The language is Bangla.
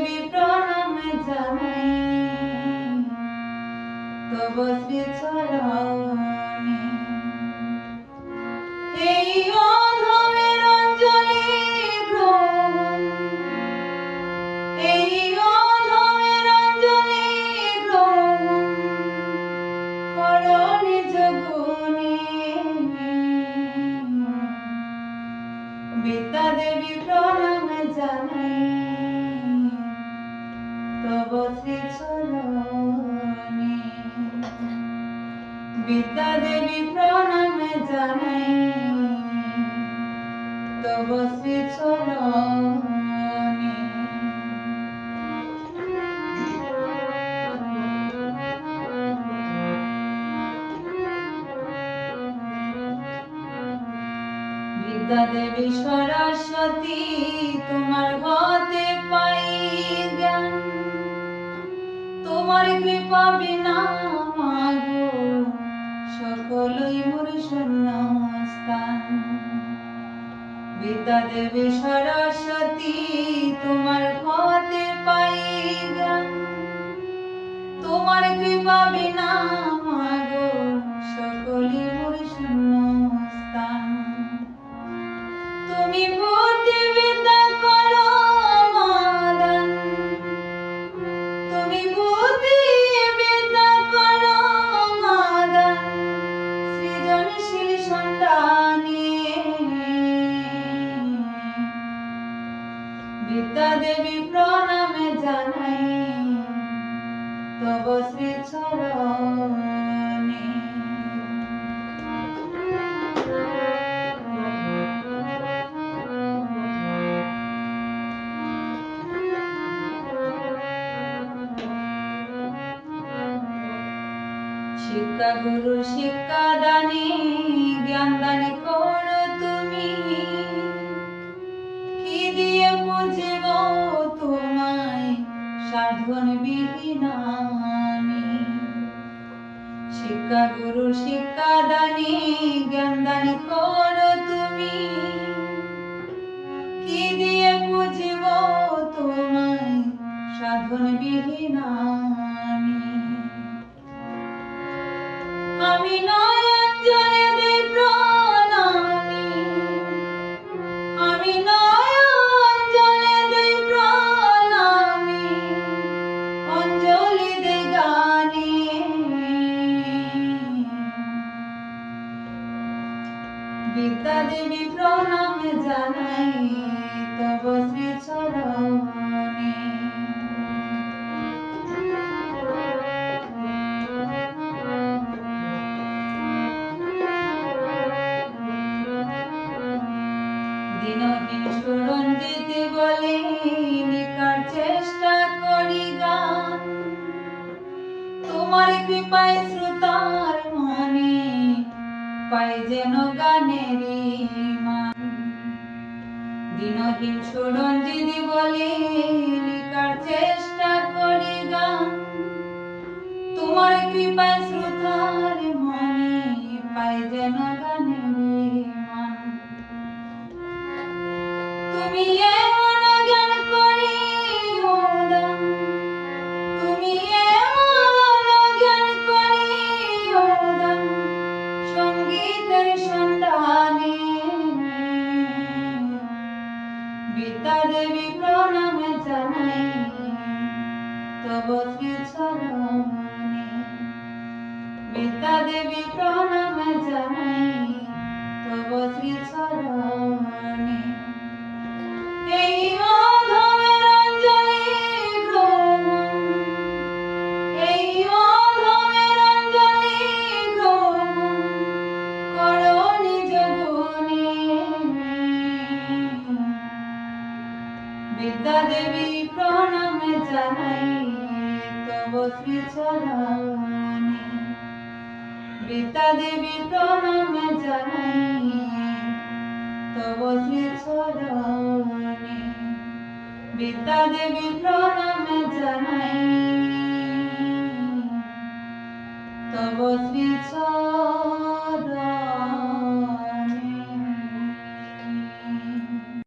দেবী প্রণাম জানাই তব শ্রী চরণে। এই অধমের অঞ্জলি গ্রহণ, এই অধমের অঞ্জলি গ্রহণ করো নিজ গুণে। বিদ্যা দেবী প্রণাম জানাই তব শ্রী চরণে। বিদ্যা দেবী প্রণাম জানাই তব শ্রী চরণে। বিদ্যা দেবী সরস্বতী তোমার হাতে পাই জ্ঞান, তোমার কৃপা বিনা মাগো সকলই মোর শূন্যস্থান। বিদ্যা দেবী সরস্বতী তোমার হাতে পাই জ্ঞান, তোমার কৃপা বিনা মাগো সকলই মোর শূন্যস্থান। তুমি বুদ্ধি বিদ্যা করো মাদান, তুমি বুদ্ধি বিদ্যা করো মাদান সৃজনশীল সন্তানে। বিদ্যা দেবী প্রণাম জানাই তব শ্রী চরণে। শিক্ষা গুরু শিক্ষা দানে জ্ঞান দানে করো তুমি, কি দিয়ে বুঝিব তোমায় সাধন বিহীন আমি। শিক্ষা গুরু শিক্ষা দানে জ্ঞান দানে করো তুমি, কি দিয়ে বুঝিব তোমায় সাধন বিহীন আমি। আমি নয়ন জলে দেই প্রণামী, আমি নয়ন জলে দেই প্রণামী অঞ্জলি দেই গানে। বিদ্যা দেবী প্রণাম জানাই তব শ্রী চরণে। দিনহীন সুরঞ্জিত বলে লিখার চেষ্টা করি গান, তোমার কৃপায় শ্রোতার মনে পাই যেন গানেরই মান। দিনহীন সুরঞ্জিত বলে লিখার চেষ্টা করি গান, তোমার কৃপায় শ্রোতার মনে পাই যেন গানেরই মান। তুমি এমন জ্ঞান করিও দান, তুমি এমন জ্ঞান করিও দান সঙ্গীতের সন্ধানে। বিদ্যা দেবী প্রণাম জানাই তব শ্রী চরণে। বিদ্যা দেবী প্রণাম জানাই তব শ্রী চরণে। এই অধমের অঞ্জলি গ্রহণ, এই অধমের অঞ্জলি গ্রহণ করো নিজ গুণে। বিদ্যা দেবী প্রণাম জানাই তব শ্রী চরণে। বিদ্যা দেবী প্রণাম জানাই তব শ্রী চরণে। বিদ্যা দেবী প্রণাম জানাই তব শ্রী চরণে।